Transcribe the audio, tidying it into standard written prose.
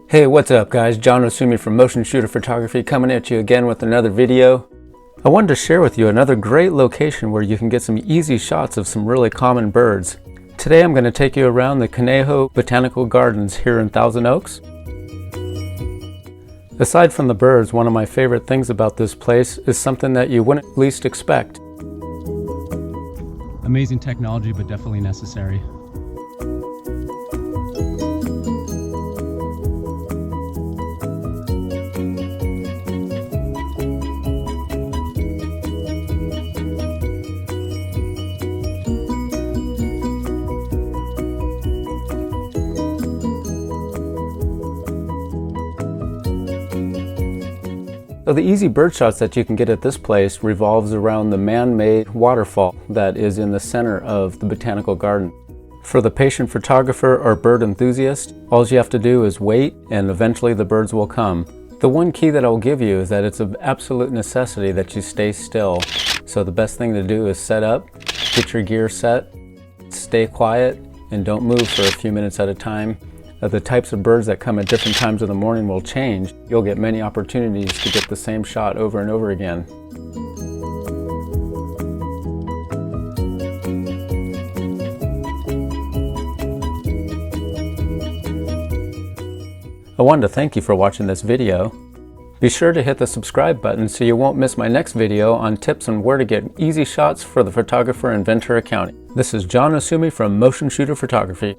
Hey, what's up guys? John Osumi from Motionshooter Photography coming at you again with another video. I wanted to share with you another great location where you can get some easy shots of some really common birds. Today I'm going to take you around the Conejo Botanical Gardens here in Thousand Oaks. Aside from the birds, one of my favorite things about this place is something that you wouldn't least expect. Amazing technology, but definitely necessary. So the easy bird shots that you can get at this place revolves around the man-made waterfall that is in the center of the botanical garden. For the patient photographer or bird enthusiast, all you have to do is wait and eventually the birds will come. The one key that I'll give you is that it's an absolute necessity that you stay still. So the best thing to do is set up, get your gear set, stay quiet, and don't move for a few minutes at a time. The types of birds that come at different times of the morning will change. You'll get many opportunities to get the same shot over and over again. I wanted to thank you for watching this video. Be sure to hit the subscribe button so you won't miss my next video on tips on where to get easy shots for the photographer in Ventura County. This is John Osumi from Motionshooter Photography.